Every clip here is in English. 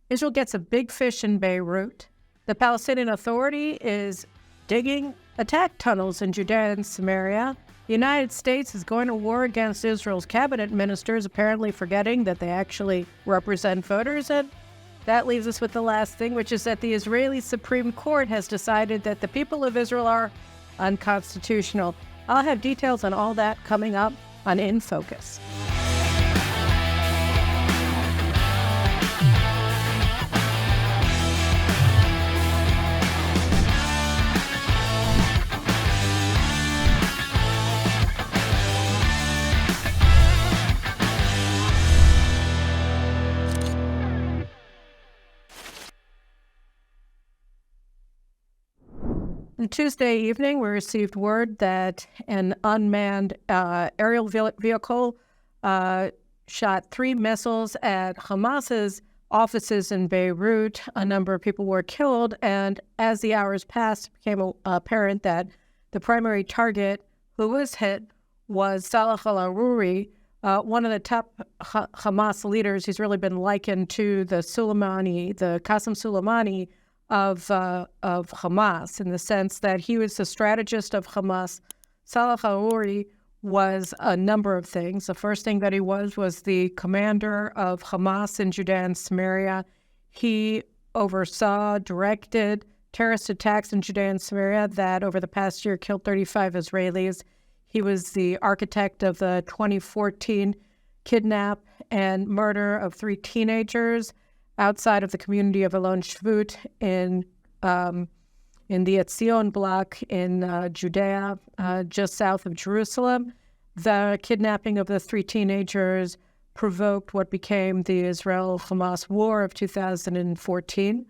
Israel gets a big fish in Beirut. The Palestinian Authority is digging attack tunnels in Judea and Samaria. The United States is going to war against Israel's cabinet ministers, apparently forgetting that they actually represent voters. And that leaves us with the last thing, which is that the Israeli Supreme Court has decided that the people of Israel are unconstitutional. I'll have details on all that coming up on In Focus. On Tuesday evening, we received word that an unmanned aerial vehicle shot 3 missiles at Hamas's offices in Beirut. A number of people were killed, and as the hours passed, it became apparent that the primary target who was hit was Salah al-Aruri, one of the top Hamas leaders. He's really been likened to the Qasem Soleimani of Hamas, in the sense that he was the strategist of Hamas. Salah al-Aruri was a number of things. The first thing that he was the commander of Hamas in Judea and Samaria. He oversaw, directed terrorist attacks in Judea and Samaria that over the past year killed 35 Israelis. He was the architect of the 2014 kidnap and murder of 3 teenagers outside of the community of Alon Shvut in the Etzion block in Judea, just south of Jerusalem. The kidnapping of the 3 teenagers provoked what became the Israel-Hamas war of 2014.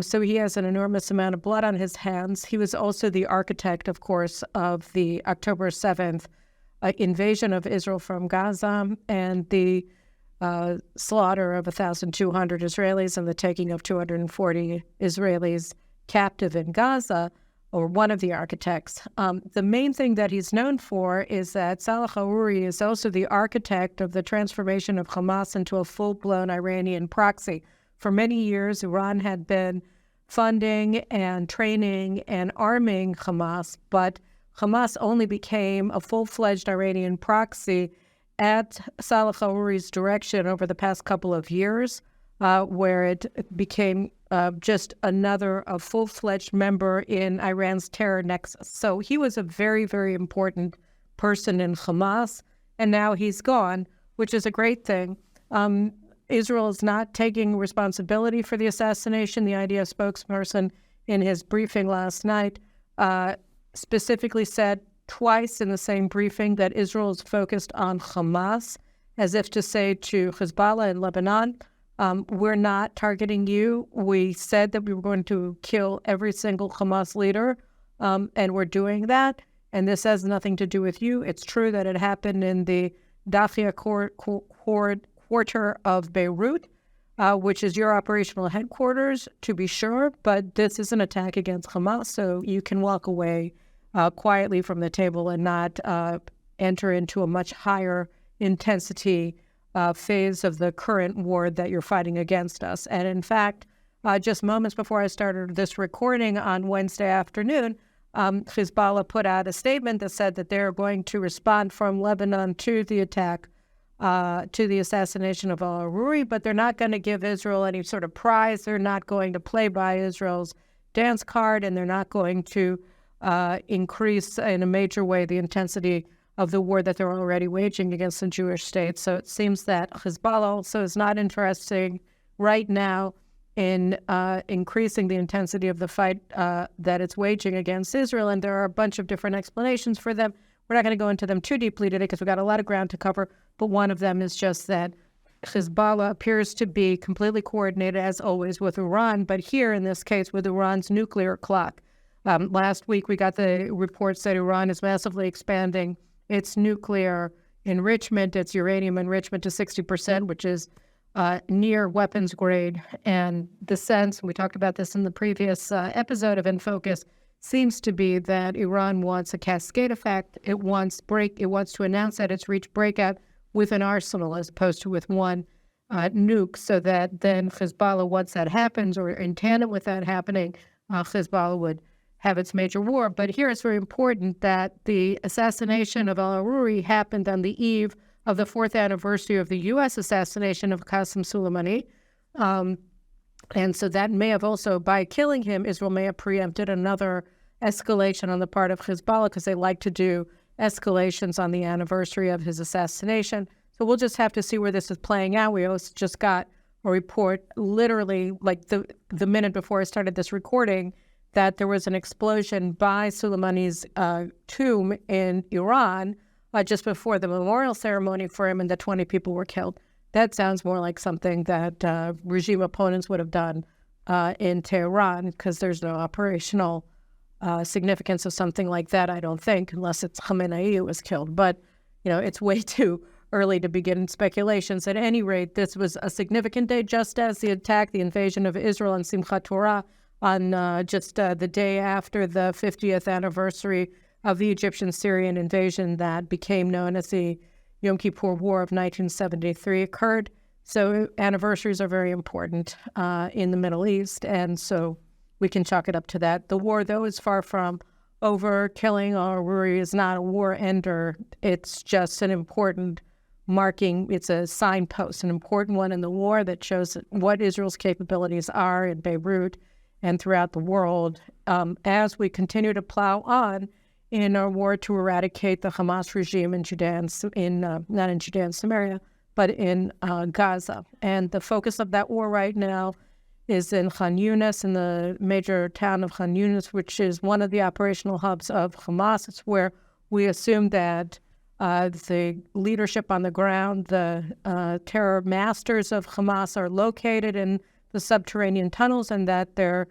So he has an enormous amount of blood on his hands. He was also the architect, of course, of the October 7th invasion of Israel from Gaza and the slaughter of 1,200 Israelis and the taking of 240 Israelis captive in Gaza, or one of the architects. The main thing that he's known for is that Salah al-Aruri is also the architect of the transformation of Hamas into a full-blown Iranian proxy. For many years, Iran had been funding and training and arming Hamas, but Hamas only became a full-fledged Iranian proxy at Salah al-Aruri's direction over the past couple of years, where it became just another full-fledged member in Iran's terror nexus. So he was a very, very important person in Hamas, and now he's gone, which is a great thing. Israel is not taking responsibility for the assassination. The IDF spokesperson in his briefing last night specifically said twice in the same briefing that Israel is focused on Hamas, as if to say to Hezbollah in Lebanon, we're not targeting you. We said that we were going to kill every single Hamas leader, and we're doing that, and this has nothing to do with you. It's true that it happened in the Dafia quarter of Beirut, which is your operational headquarters, to be sure, but this is an attack against Hamas, so you can walk away quietly from the table and not enter into a much higher intensity phase of the current war that you're fighting against us. And in fact, just moments before I started this recording on Wednesday afternoon, Hezbollah put out a statement that said that they're going to respond from Lebanon to the attack, to the assassination of al-Aruri, but they're not going to give Israel any sort of prize. They're not going to play by Israel's dance card, and they're not going to increase in a major way the intensity of the war that they're already waging against the Jewish state. So it seems that Hezbollah also is not interested right now in increasing the intensity of the fight that it's waging against Israel. And there are a bunch of different explanations for them. We're not going to go into them too deeply today because we've got a lot of ground to cover. But one of them is just that Hezbollah appears to be completely coordinated, as always, with Iran, but here in this case with Iran's nuclear clock. Last week, we got the reports that Iran is massively expanding its nuclear enrichment, its uranium enrichment to 60%, which is near weapons grade. And the sense, we talked about this in the previous episode of In Focus, seems to be that Iran wants a cascade effect. It wants to announce that it's reached breakout with an arsenal as opposed to with one nukes, so that then Hezbollah, once that happens, or in tandem with that happening, Hezbollah would have its major war. But here it's very important that the assassination of al-Aruri happened on the eve of the 4th anniversary of the U.S. assassination of Qasem Soleimani. And so that may have also, by killing him, Israel may have preempted another escalation on the part of Hezbollah, because they like to do escalations on the anniversary of his assassination. So we'll just have to see where this is playing out. We also just got a report literally like the minute before I started this recording that there was an explosion by Soleimani's tomb in Iran just before the memorial ceremony for him, and that 20 people were killed. That sounds more like something that regime opponents would have done in Tehran, because there's no operational significance of something like that, I don't think, unless it's Khamenei who was killed. But, it's way too early to begin speculations. At any rate, this was a significant day, just as the invasion of Israel on Simchat Torah on just the day after the 50th anniversary of the Egyptian-Syrian invasion that became known as the Yom Kippur War of 1973 occurred. So anniversaries are very important in the Middle East, and so we can chalk it up to that. The war, though, is far from over. Killing al-Aruri is not a war ender. It's just an important marking. It's a signpost, an important one in the war that shows what Israel's capabilities are in Beirut and throughout the world as we continue to plow on in our war to eradicate the Hamas regime in Judea and not in Judea and Samaria, but in Gaza. And the focus of that war right now is in Khan Yunis, in the major town of Khan Yunis, which is one of the operational hubs of Hamas. It's where we assume that the leadership on the ground, the terror masters of Hamas, are located in the subterranean tunnels, and that they're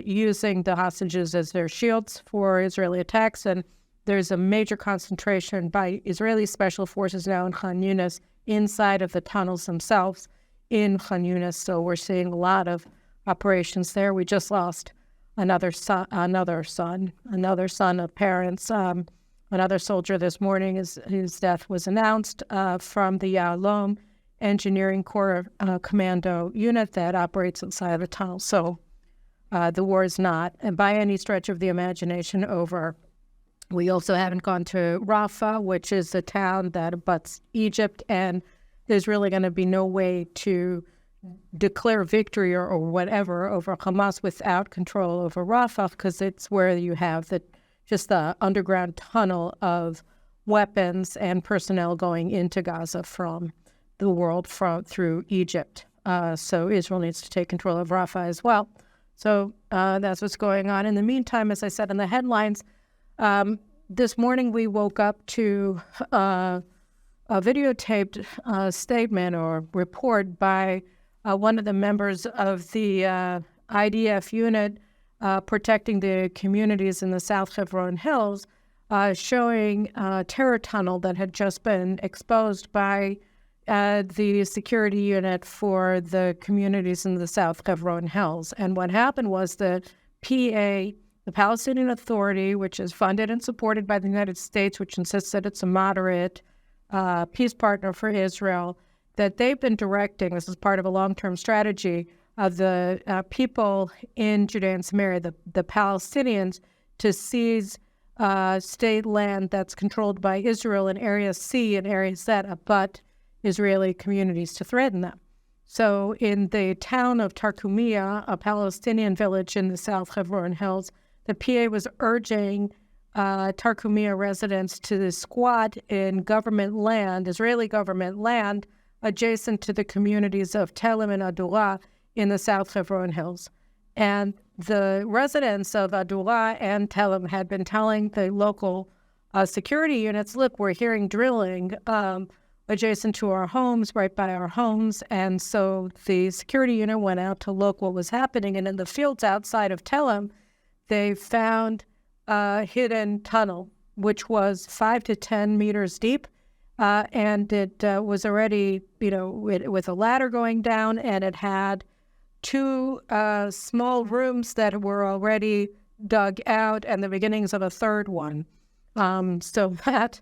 using the hostages as their shields for Israeli attacks. And there's a major concentration by Israeli special forces now in Khan Yunis, inside of the tunnels themselves in Khan Yunis. So we're seeing a lot of operations there. We just lost another son of parents. Another soldier this morning, his death was announced from the Yahalom Engineering Corps Commando unit that operates inside the tunnel. So the war is not, and by any stretch of the imagination, over. We also haven't gone to Rafah, which is the town that abuts Egypt, and there's really going to be no way to declare victory or whatever over Hamas without control over Rafah, because it's where you have just the underground tunnel of weapons and personnel going into Gaza from the world through Egypt. So Israel needs to take control of Rafah as well. So that's what's going on. In the meantime, as I said in the headlines, this morning we woke up to a videotaped statement or report by one of the members of the IDF unit protecting the communities in the South Hebron Hills, showing a terror tunnel that had just been exposed by the security unit for the communities in the South Hebron Hills. And what happened was the PA, the Palestinian Authority, which is funded and supported by the United States, which insists that it's a moderate peace partner for Israel, that they've been directing, this is part of a long-term strategy of the people in Judea and Samaria, the Palestinians, to seize state land that's controlled by Israel in Area C and areas that abut Israeli communities, to threaten them. So in the town of Tarkumia, a Palestinian village in the South Hebron Hills, the PA was urging Tarkumia residents to squat in government land, Israeli government land, adjacent to the communities of Telem and Adullah in the South Hebron Hills. And the residents of Adullah and Telem had been telling the local security units, look, we're hearing drilling adjacent to our homes, right by our homes. And so the security unit went out to look what was happening. And in the fields outside of Telem, they found a hidden tunnel, which was 5 to 10 meters deep. And it was already, with a ladder going down, and it had two small rooms that were already dug out and the beginnings of a third one. So that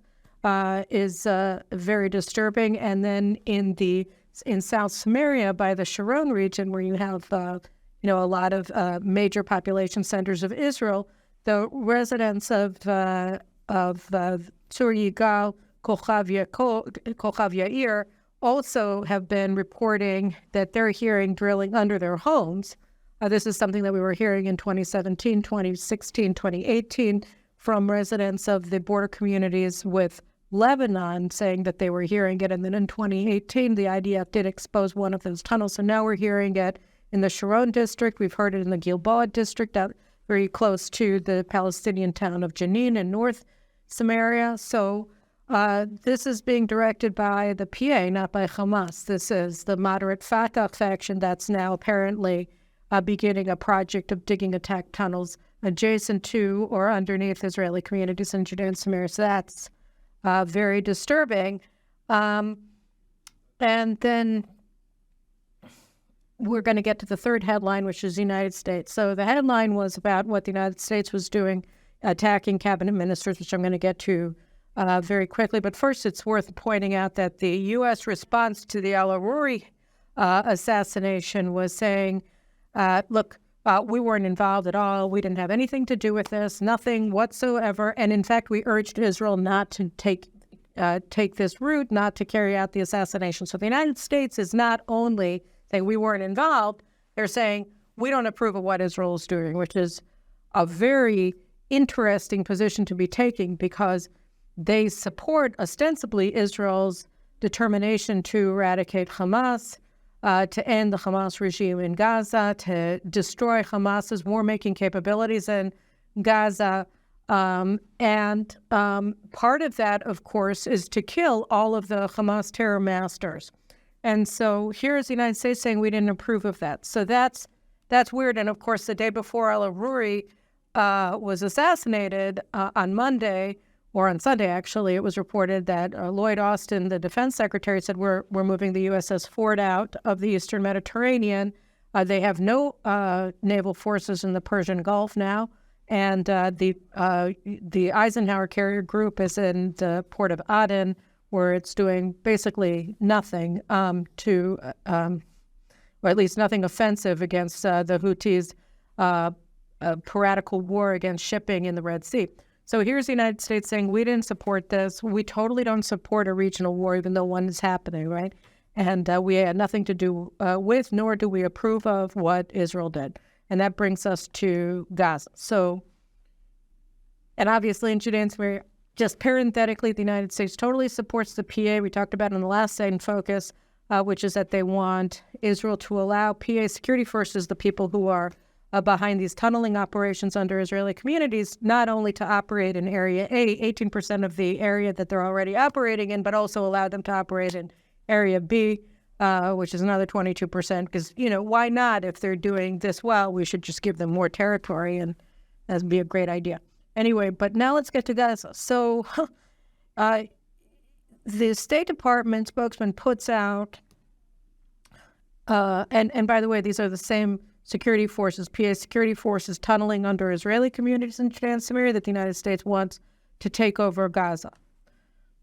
is very disturbing. And then in the in South Samaria by the Sharon region, where you have a lot of major population centers of Israel, the residents of Tzur Yigal, Kochav Yair, also have been reporting that they're hearing drilling under their homes. This is something that we were hearing in 2017, 2016, 2018 from residents of the border communities with Lebanon, saying that they were hearing it. And then in 2018, the IDF did expose one of those tunnels. So now we're hearing it in the Sharon district. We've heard it in the Gilboa district, out very close to the Palestinian town of Jenin in North Samaria. So this is being directed by the PA, not by Hamas. This is the moderate Fatah faction that's now apparently beginning a project of digging attack tunnels adjacent to or underneath Israeli communities in Judea and Samaria. So that's very disturbing. And then we're going to get to the third headline, which is the United States. So the headline was about what the United States was doing, attacking cabinet ministers, which I'm going to get to very quickly. But first, it's worth pointing out that the U.S. response to the al-Aruri assassination was saying, look, we weren't involved at all. We didn't have anything to do with this, nothing whatsoever. And in fact, we urged Israel not to take this route, not to carry out the assassination. So the United States is not only saying we weren't involved, they're saying we don't approve of what Israel is doing, which is a very interesting position to be taking, because they support ostensibly Israel's determination to eradicate Hamas, to end the Hamas regime in Gaza, to destroy Hamas's war-making capabilities in Gaza. And part of that, of course, is to kill all of the Hamas terror masters. And so here's the United States saying we didn't approve of that. So that's weird. And of course, the day before al-Aruri was assassinated on Monday, or on Sunday, actually, it was reported that Lloyd Austin, the defense secretary, said we're moving the USS Ford out of the Eastern Mediterranean. They have no naval forces in the Persian Gulf now, and the Eisenhower carrier group is in the port of Aden, where it's doing basically nothing or at least nothing offensive against the Houthis' piratical war against shipping in the Red Sea. So here's the United States saying we didn't support this. We totally don't support a regional war, even though one is happening, right? And we had nothing to do with, nor do we approve of what Israel did. And that brings us to Gaza. So, and obviously in Judea and Sumeria, just parenthetically, the United States totally supports the PA. We talked about in the last State in Focus, which is that they want Israel to allow PA security forces, the people who are behind these tunneling operations under Israeli communities, not only to operate in Area A, 18% of the area that they're already operating in, but also allow them to operate in Area B, which is another 22%. Because, why not? If they're doing this well, we should just give them more territory, and that'd be a great idea. Anyway, but now let's get to Gaza. So the State Department spokesman puts out, and by the way, these are the same security forces, PA security forces, tunneling under Israeli communities in Judea and Samaria that the United States wants to take over Gaza.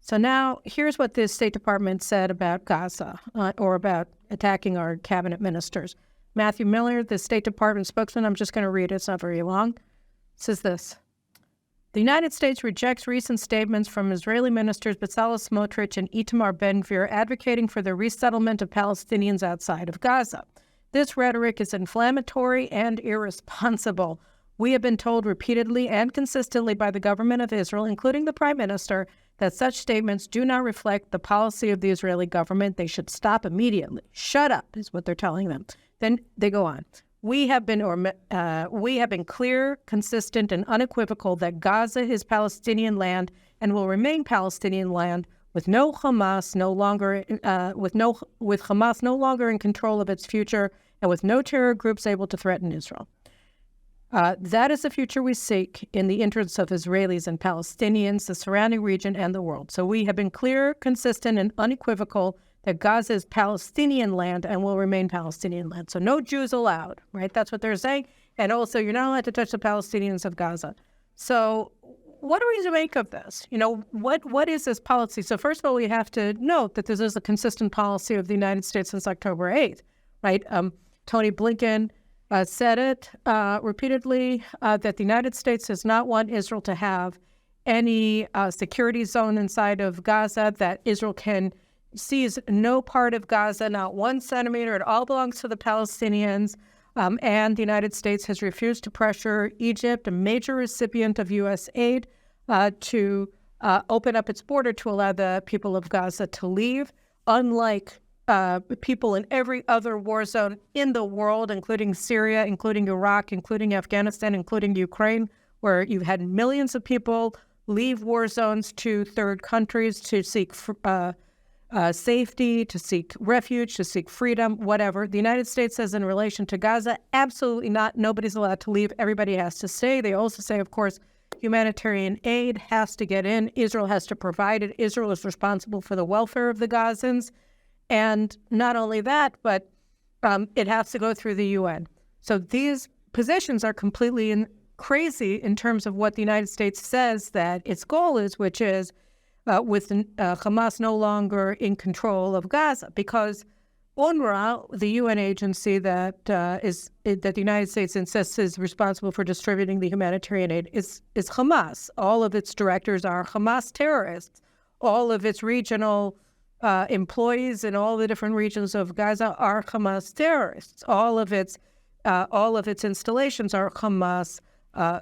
So now here's what the State Department said about Gaza, or about attacking our cabinet ministers. Matthew Miller, the State Department spokesman, I'm just going to read it, it's not very long, says this. The United States rejects recent statements from Israeli ministers Bezalel Smotrich and Itamar Ben-Gvir advocating for the resettlement of Palestinians outside of Gaza. This rhetoric is inflammatory and irresponsible. We have been told repeatedly and consistently by the government of Israel, including the Prime Minister, that such statements do not reflect the policy of the Israeli government. They should stop immediately. Shut up, is what they're telling them. Then they go on. We have been clear, consistent, and unequivocal that Gaza is Palestinian land and will remain Palestinian land, with Hamas no longer in control of its future, and with no terror groups able to threaten Israel. That is the future we seek in the interests of Israelis and Palestinians, the surrounding region, and the world. So we have been clear, consistent, and unequivocal that Gaza is Palestinian land and will remain Palestinian land. So no Jews allowed, right? That's what they're saying. And also, you're not allowed to touch the Palestinians of Gaza. So what are we to make of this? What is this policy? So first of all, we have to note that this is a consistent policy of the United States since October 8th, right? Tony Blinken said it repeatedly that the United States does not want Israel to have any security zone inside of Gaza, that Israel can seize no part of Gaza, not 1 centimeter. It all belongs to the Palestinians. And the United States has refused to pressure Egypt, a major recipient of U.S. aid, to open up its border to allow the people of Gaza to leave, unlike people in every other war zone in the world, including Syria, including Iraq, including Afghanistan, including Ukraine, where you've had millions of people leave war zones to third countries to seek safety, to seek refuge, to seek freedom, whatever. The United States says in relation to Gaza, absolutely not. Nobody's allowed to leave. Everybody has to stay. They also say, of course, humanitarian aid has to get in. Israel has to provide it. Israel is responsible for the welfare of the Gazans. And not only that, but it has to go through the UN. So these positions are completely crazy in terms of what the United States says that its goal is, which is with Hamas no longer in control of Gaza, because UNRWA, the UN agency that the United States insists is responsible for distributing the humanitarian aid, is Hamas. All of its directors are Hamas terrorists. All of its regional employees in all the different regions of Gaza are Hamas terrorists. All of its installations are Hamas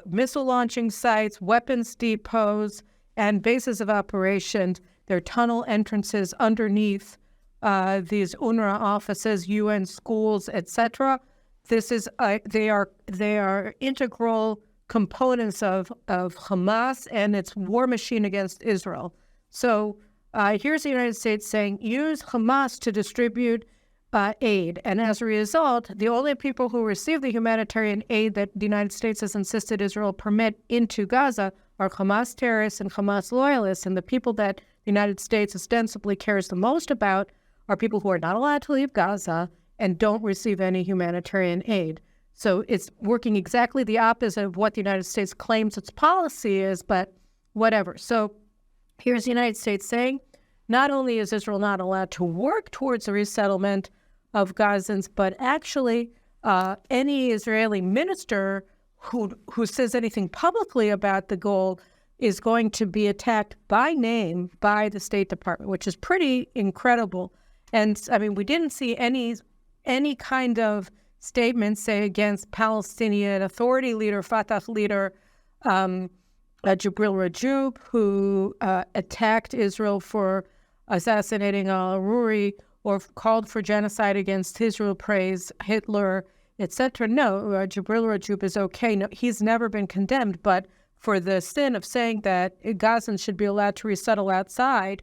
missile launching sites, weapons depots, and bases of operations. Their tunnel entrances underneath these UNRWA offices, UN schools, etc. This is they are integral components of Hamas and its war machine against Israel. So here's the United States saying, use Hamas to distribute aid. And as a result, the only people who receive the humanitarian aid that the United States has insisted Israel permit into Gaza are Hamas terrorists and Hamas loyalists. And the people that the United States ostensibly cares the most about are people who are not allowed to leave Gaza and don't receive any humanitarian aid. So it's working exactly the opposite of what the United States claims its policy is, but whatever. So here's the United States saying, not only is Israel not allowed to work towards the resettlement of Gazans, but actually any Israeli minister who says anything publicly about the goal is going to be attacked by name by the State Department, which is pretty incredible. And I mean, we didn't see any kind of statement, say, against Palestinian Authority leader, Fatah leader, Jibril Rajoub, who attacked Israel for assassinating al-Aruri or called for genocide against Israel, praised Hitler, etc. No, Jibril Rajoub is okay. No, he's never been condemned, but for the sin of saying that Gazans should be allowed to resettle outside,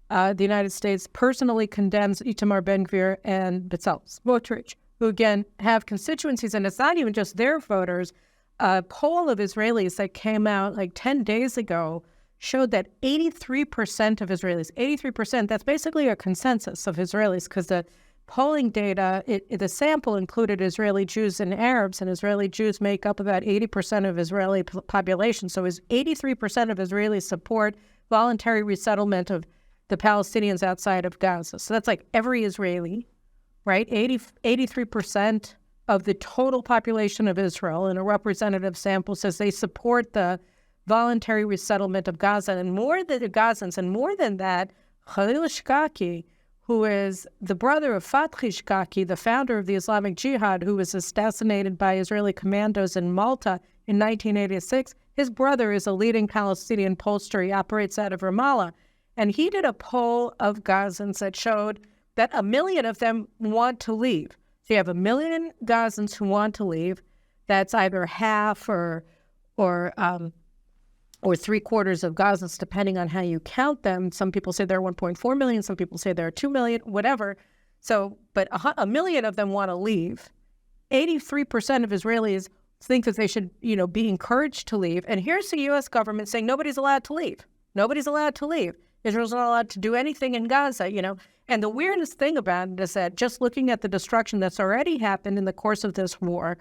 the United States personally condemns Itamar Ben-Gvir and Bezalel Smotrich, who again have constituencies, and it's not even just their voters. A poll of Israelis that came out like 10 days ago showed that 83% of Israelis, 83%, that's basically a consensus of Israelis, because the polling data, the sample included Israeli Jews and Arabs, and Israeli Jews make up about 80% of Israeli population. So is 83% of Israelis support voluntary resettlement of the Palestinians outside of Gaza. So that's like every Israeli, right? 83% of the total population of Israel in a representative sample says they support the voluntary resettlement of Gaza, and more than the Gazans, and more than that, Khalil Shkaki, who is the brother of Fathi Shkaki, the founder of the Islamic Jihad, who was assassinated by Israeli commandos in Malta in 1986. His brother is a leading Palestinian pollster. He operates out of Ramallah. And he did a poll of Gazans that showed that 1 million of them want to leave. So you have 1 million Gazans who want to leave. That's either half or 3/4 of Gazans, depending on how you count them. Some people say there are 1.4 million. Some people say there are 2 million, whatever. So, but 1 million of them want to leave. 83% of Israelis think that they should, be encouraged to leave. And here's the U.S. government saying nobody's allowed to leave. Nobody's allowed to leave. Israel's not allowed to do anything in Gaza, And the weirdest thing about it is that just looking at the destruction that's already happened in the course of this war,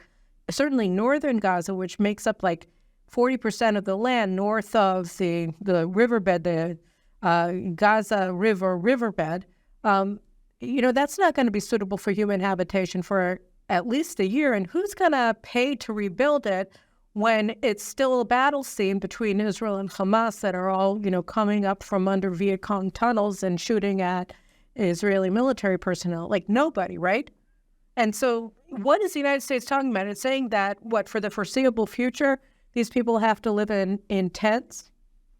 certainly northern Gaza, which makes up like 40% of the land north of the riverbed, the Gaza River riverbed, that's not going to be suitable for human habitation for at least a year. And who's going to pay to rebuild it when it's still a battle scene between Israel and Hamas that are all, coming up from under Viet Cong tunnels and shooting at Israeli military personnel? Like, nobody, right? And so what is the United States talking about? It's saying that, for the foreseeable future, these people have to live in tents?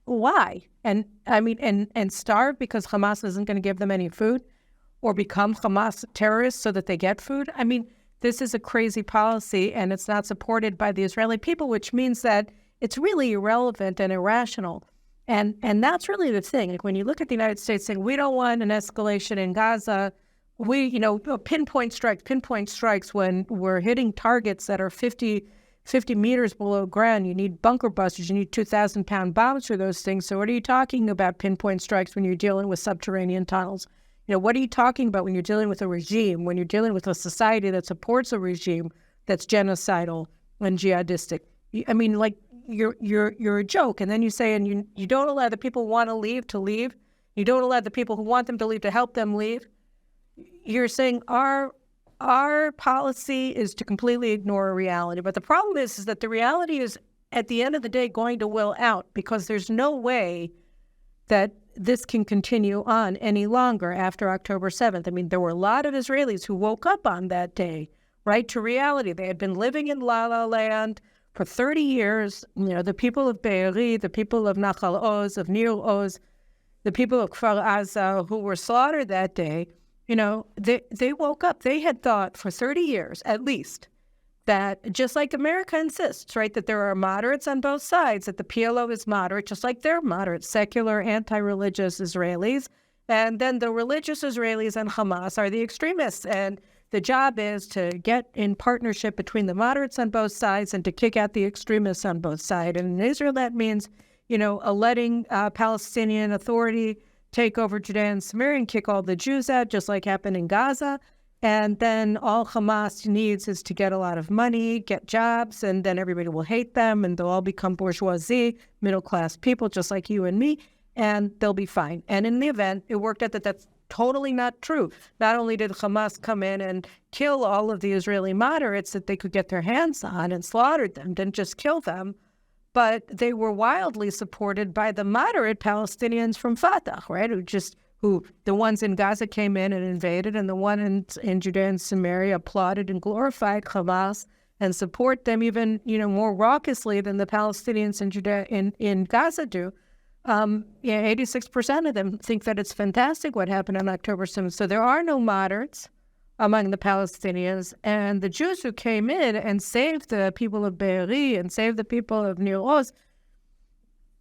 Why? And starve because Hamas isn't going to give them any food, or become Hamas terrorists so that they get food? This is a crazy policy, and it's not supported by the Israeli people, which means that it's really irrelevant and irrational. And that's really the thing. Like, when you look at the United States saying, we don't want an escalation in Gaza, we, pinpoint strikes when we're hitting targets that are 50 meters below ground. You need bunker busters. You need 2,000-pound bombs for those things. So what are you talking about pinpoint strikes when you're dealing with subterranean tunnels? What are you talking about when you're dealing with a regime, when you're dealing with a society that supports a regime that's genocidal and jihadistic? You're a joke. And then you say, and you don't allow the people who want to leave. You don't allow the people who want them to leave to help them leave. You're saying our policy is to completely ignore reality. But the problem is that the reality is, at the end of the day, going to will out, because there's no way that this can continue on any longer after October 7th. There were a lot of Israelis who woke up on that day, right, to reality. They had been living in La La Land for 30 years. The people of Beirut, the people of Nachal Oz, of Nir Oz, the people of Kfar Aza who were slaughtered that day, they woke up. They had thought for 30 years, at least, that just like America insists, right, that there are moderates on both sides, that the PLO is moderate, just like they're moderate, secular, anti-religious Israelis, and then the religious Israelis and Hamas are the extremists. And the job is to get in partnership between the moderates on both sides and to kick out the extremists on both sides. And in Israel, that means, letting Palestinian Authority take over Judea and Samaria and kick all the Jews out, just like happened in Gaza. And then all Hamas needs is to get a lot of money, get jobs, and then everybody will hate them, and they'll all become bourgeoisie, middle-class people, just like you and me, and they'll be fine. And in the event, it worked out that that's totally not true. Not only did Hamas come in and kill all of the Israeli moderates that they could get their hands on and slaughtered them, didn't just kill them, but they were wildly supported by the moderate Palestinians from Fatah, right, who the ones in Gaza came in and invaded, and the one in Judea and Samaria applauded and glorified Hamas and support them even, more raucously than the Palestinians in Judea in Gaza do. 86% of them think that it's fantastic what happened on October 7th. So there are no moderates among the Palestinians, and the Jews who came in and saved the people of Beirut and saved the people of Nir Oz,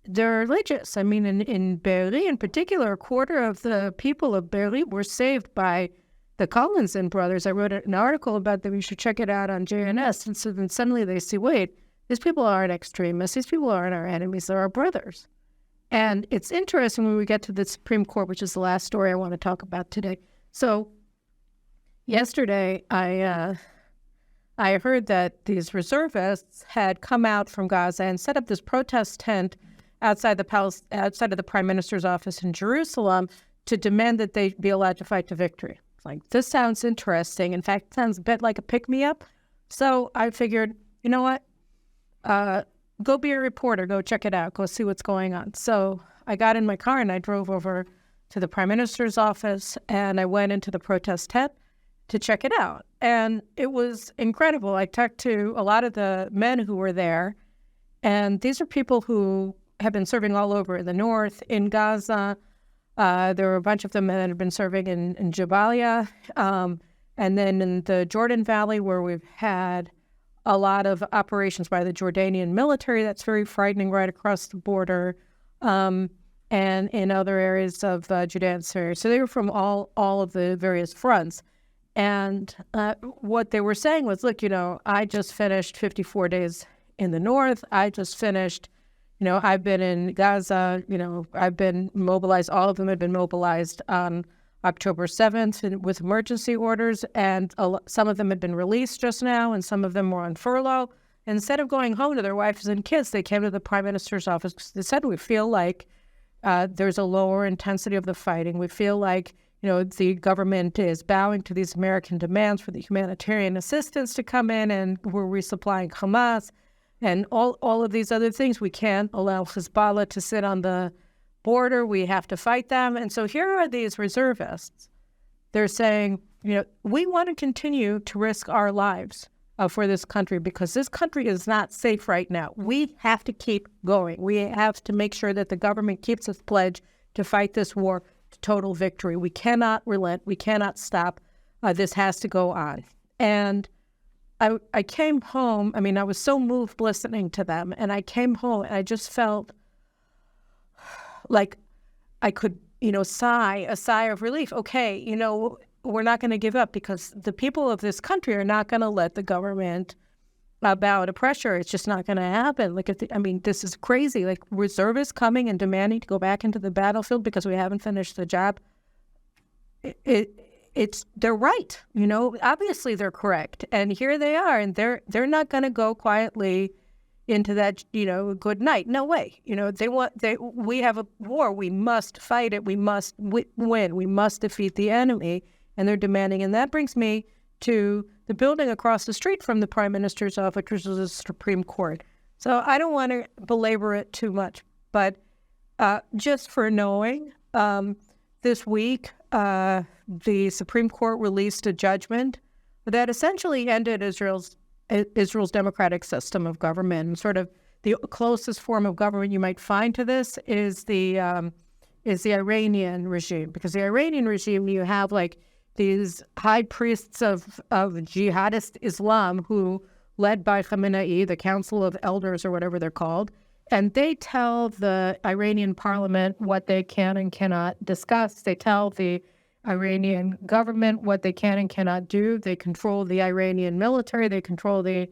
they're religious. In Beirut in particular, a quarter of the people of Beirut were saved by the Collinson brothers. I wrote an article about them. You should check it out on JNS. And so then suddenly they see, wait, these people aren't extremists. These people aren't our enemies. They're our brothers. And it's interesting when we get to the Supreme Court, which is the last story I want to talk about today. So yesterday, I heard that these reservists had come out from Gaza and set up this protest tent outside of the Prime Minister's office in Jerusalem to demand that they be allowed to fight to victory. Like, this sounds interesting. In fact, it sounds a bit like a pick-me-up. So I figured, you know what? Go be a reporter. Go check it out. Go see what's going on. So I got in my car and I drove over to the Prime Minister's office, and I went into the protest tent to check it out. And it was incredible. I talked to a lot of the men who were there, and these are people who have been serving all over in the north, in Gaza. There were a bunch of them that have been serving in Jabalia, and then in the Jordan Valley, where we've had a lot of operations by the Jordanian military. That's very frightening right across the border, and in other areas of Judea and Sumeria. So they were from all of the various fronts. And what they were saying was, look, I just finished 54 days in the north. I just finished, I've been in Gaza, I've been mobilized. All of them had been mobilized on October 7th with emergency orders, and some of them had been released just now, and some of them were on furlough. instead of going home to their wives and kids, they came to the prime minister's office because they said, we feel like there's a lower intensity of the fighting. We feel like, the government is bowing to these American demands for the humanitarian assistance to come in, and we're resupplying Hamas and all of these other things. We can't allow Hezbollah to sit on the border. We have to fight them. And so here are these reservists. They're saying, we want to continue to risk our lives for this country because this country is not safe right now. We have to keep going. We have to make sure that the government keeps its pledge to fight this war to total victory. We cannot relent. We cannot stop. This has to go on. And I came home. I was so moved listening to them. And I came home and I just felt like I could, sigh a sigh of relief. Okay, we're not going to give up because the people of this country are not going to let the government bow to pressure. It's just not going to happen. This is crazy. Like reservists coming and demanding to go back into the battlefield because we haven't finished the job. They're right. Obviously they're correct. And here they are, and they're not going to go quietly into that, good night. No way. We have a war. We must fight it. We must win. We must defeat the enemy. And they're demanding. And that brings me to the building across the street from the Prime Minister's office, which is the Supreme Court. So I don't want to belabor it too much, but just for knowing, this week, the Supreme Court released a judgment that essentially ended Israel's democratic system of government. And sort of the closest form of government you might find to this is the Iranian regime, because the Iranian regime, you have these high priests of jihadist Islam who, led by Khamenei, the Council of Elders or whatever they're called, and they tell the Iranian parliament what they can and cannot discuss. They tell the Iranian government what they can and cannot do. They control the Iranian military. They control the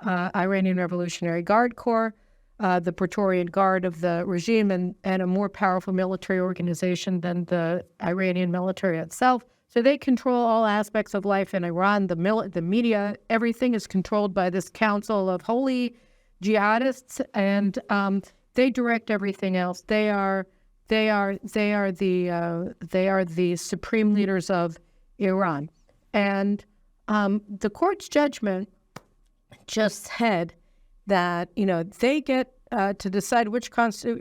Iranian Revolutionary Guard Corps, the Praetorian Guard of the regime, and a more powerful military organization than the Iranian military itself. So they control all aspects of life in Iran, the media, everything is controlled by this council of holy jihadists, and they direct everything else. They are the supreme leaders of Iran. And the court's judgment just said that, they get to decide which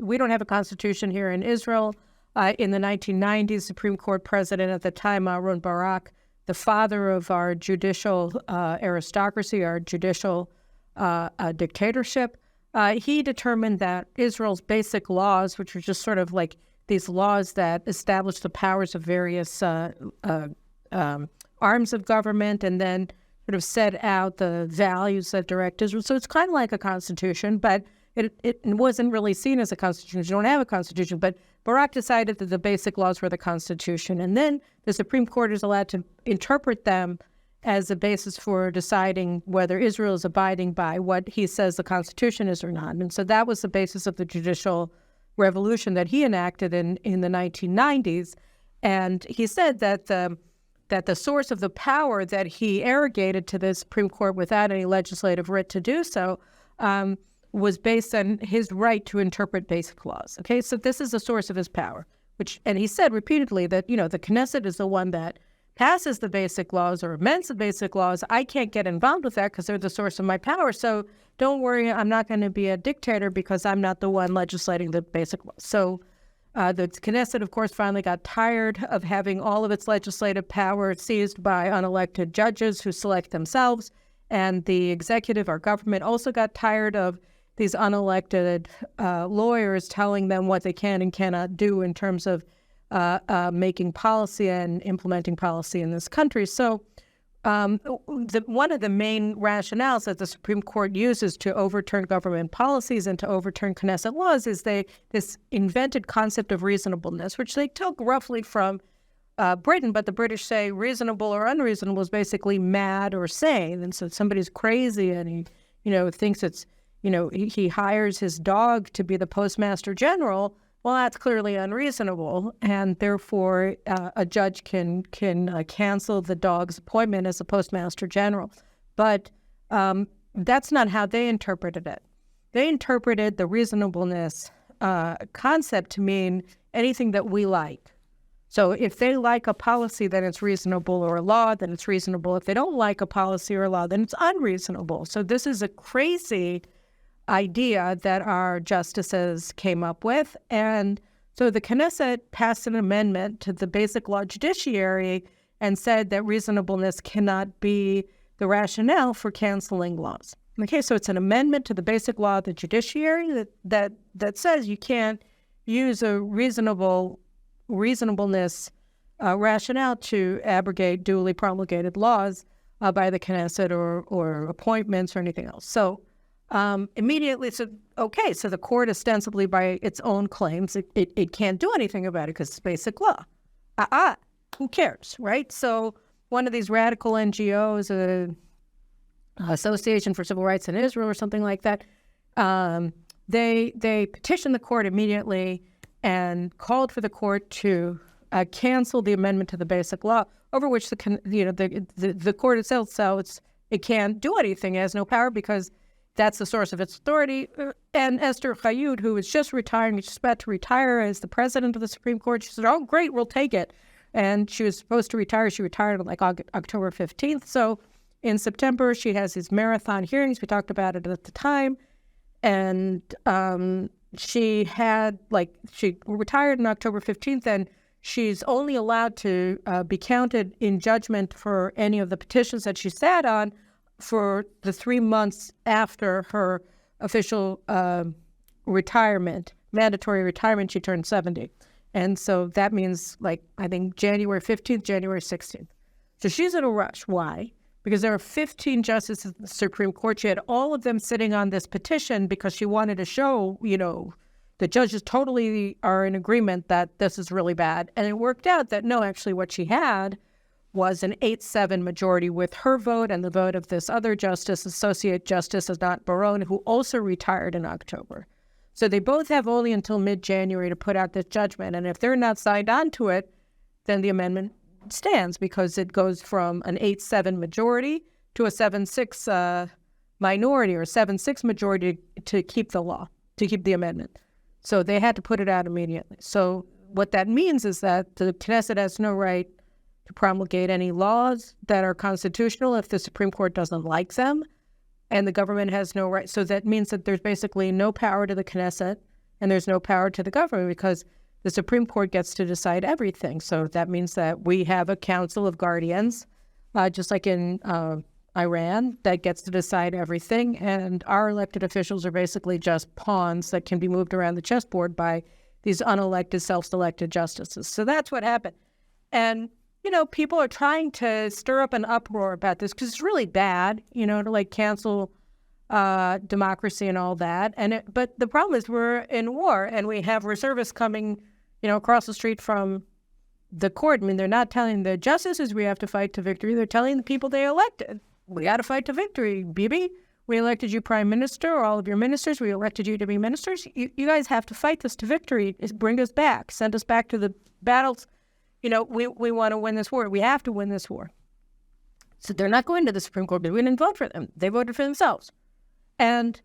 we don't have a constitution here in Israel. In the 1990s, Supreme Court president at the time, Aaron Barak, the father of our judicial aristocracy, our judicial dictatorship, he determined that Israel's basic laws, which are just sort of like these laws that establish the powers of various arms of government and then sort of set out the values that direct Israel. So it's kind of like a constitution, but it wasn't really seen as a constitution. You don't have a constitution, but Barak decided that the basic laws were the Constitution, and then the Supreme Court is allowed to interpret them as a basis for deciding whether Israel is abiding by what he says the Constitution is or not. And so that was the basis of the judicial revolution that he enacted in the 1990s. And he said that the source of the power that he arrogated to the Supreme Court without any legislative writ to do so was based on his right to interpret basic laws. Okay, so this is the source of his power, and he said repeatedly that, the Knesset is the one that passes the basic laws or amends the basic laws. I can't get involved with that because they're the source of my power. So don't worry, I'm not going to be a dictator because I'm not the one legislating the basic laws. So the Knesset, of course, finally got tired of having all of its legislative power seized by unelected judges who select themselves. And the executive, our government, also got tired of these unelected lawyers telling them what they can and cannot do in terms of making policy and implementing policy in this country. So one of the main rationales that the Supreme Court uses to overturn government policies and to overturn Knesset laws is this invented concept of reasonableness, which they took roughly from Britain, but the British say reasonable or unreasonable is basically mad or sane. And so if somebody's crazy and he thinks it's, he hires his dog to be the postmaster general, well, that's clearly unreasonable, and therefore a judge can cancel the dog's appointment as a postmaster general. But that's not how they interpreted it. They interpreted the reasonableness concept to mean anything that we like. So if they like a policy, then it's reasonable, or a law, then it's reasonable. If they don't like a policy or a law, then it's unreasonable. So this is a crazy idea that our justices came up with. And so the Knesset passed an amendment to the Basic Law Judiciary and said that reasonableness cannot be the rationale for canceling laws. Okay, so it's an amendment to the Basic Law of the Judiciary that says you can't use a reasonableness rationale to abrogate duly promulgated laws by the Knesset or appointments or anything else. So immediately said, okay, so the court ostensibly by its own claims, it can't do anything about it because it's basic law. Who cares, right? So one of these radical NGOs, Association for Civil Rights in Israel or something like that, they petitioned the court immediately and called for the court to cancel the amendment to the Basic Law, over which the court itself says it can't do anything. It has no power because that's the source of its authority. And Esther Chayud, who is just retiring, she's about to retire as the president of the Supreme Court, she said, oh, great, we'll take it. And she was supposed to retire. She retired on like October 15th. So in September, she has these marathon hearings. We talked about it at the time. And she retired on October 15th, and she's only allowed to be counted in judgment for any of the petitions that she sat on for the 3 months after her official retirement, mandatory retirement. She turned 70. And so that means, I think January 15th, January 16th. So she's in a rush. Why? Because there are 15 justices of the Supreme Court. She had all of them sitting on this petition because she wanted to show, the judges totally are in agreement that this is really bad. And it worked out that, no, actually what she had was an 8-7 majority with her vote and the vote of this other justice, Associate Justice Adnan Baron, who also retired in October. So they both have only until mid-January to put out this judgment. And if they're not signed on to it, then the amendment stands because it goes from an 8-7 majority to a 7-6 minority or 7-6 majority to keep the law, to keep the amendment. So they had to put it out immediately. So what that means is that the Knesset has no right to promulgate any laws that are constitutional if the Supreme Court doesn't like them, and the government has no right. So that means that there's basically no power to the Knesset and there's no power to the government because the Supreme Court gets to decide everything. So that means that we have a council of guardians, just like in Iran, that gets to decide everything. And our elected officials are basically just pawns that can be moved around the chessboard by these unelected, self-selected justices. So that's what happened. And people are trying to stir up an uproar about this because it's really bad, to cancel democracy and all that. But the problem is we're in war and we have reservists coming, across the street from the court. I mean, they're not telling the justices we have to fight to victory. They're telling the people they elected, we got to fight to victory, Bibi. We elected you prime minister, or all of your ministers. We elected you to be ministers. You guys have to fight this to victory. Bring us back. Send us back to the battles. We want to win this war. We have to win this war. So they're not going to the Supreme Court. We didn't vote for them. They voted for themselves. And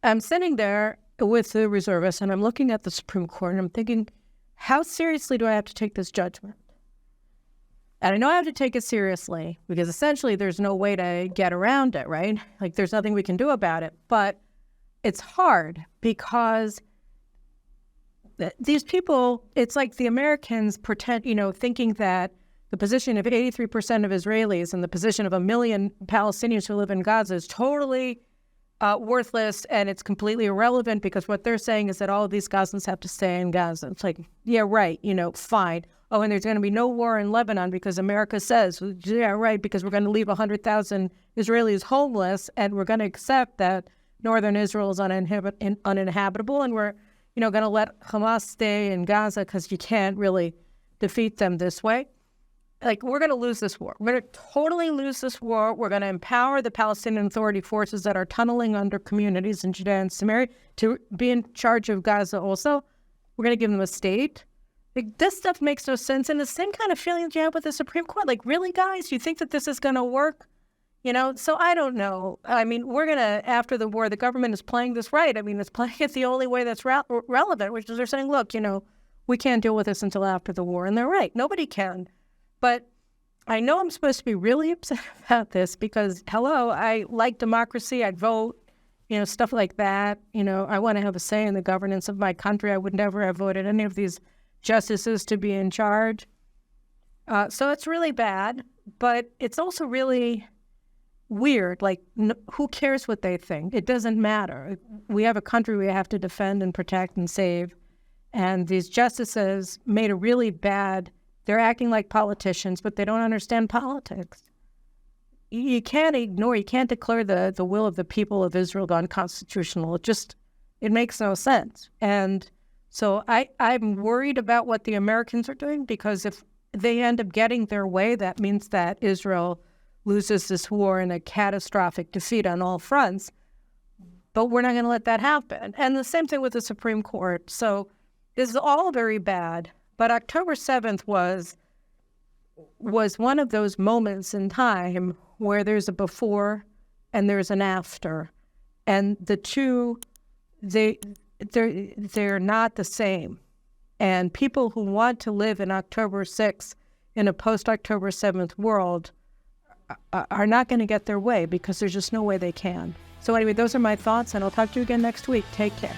I'm sitting there with the reservists, and I'm looking at the Supreme Court, and I'm thinking, how seriously do I have to take this judgment? And I know I have to take it seriously because essentially there's no way to get around it, right? There's nothing we can do about it. But it's hard because these people, it's like the Americans pretend, thinking that the position of 83% of Israelis and the position of 1 million Palestinians who live in Gaza is totally worthless and it's completely irrelevant because what they're saying is that all of these Gazans have to stay in Gaza. It's like, yeah, right, fine. Oh, and there's going to be no war in Lebanon because America says, yeah, right, because we're going to leave 100,000 Israelis homeless and we're going to accept that northern Israel is uninhabitable and we're going to let Hamas stay in Gaza because you can't really defeat them this way. We're going to lose this war. We're going to totally lose this war. We're going to empower the Palestinian Authority forces that are tunneling under communities in Judea and Samaria to be in charge of Gaza also. We're going to give them a state. This stuff makes no sense. And the same kind of feeling you have with the Supreme Court. Really, guys, you think that this is going to work? So I don't know. I mean, we're going to, after the war, the government is playing this right. I mean, it's playing it the only way that's relevant, which is they're saying, look, we can't deal with this until after the war. And they're right. Nobody can. But I know I'm supposed to be really upset about this because, hello, I like democracy. I'd vote, stuff like that. I want to have a say in the governance of my country. I would never have voted any of these justices to be in charge. So it's really bad, but it's also really weird. Like, who cares what they think? It doesn't matter. We have a country we have to defend and protect and save. And these justices made a really bad, they're acting like politicians, but they don't understand politics. You can't ignore, you can't declare the will of the people of Israel unconstitutional. It makes no sense. And so I'm worried about what the Americans are doing, because if they end up getting their way, that means that Israel loses this war in a catastrophic defeat on all fronts. But we're not going to let that happen. And the same thing with the Supreme Court. So this is all very bad. But October 7th was one of those moments in time where there's a before and there's an after. And the two, they're not the same. And people who want to live in October 6th in a post-October 7th world are not going to get their way, because there's just no way they can. So anyway, those are my thoughts, and I'll talk to you again next week. Take care.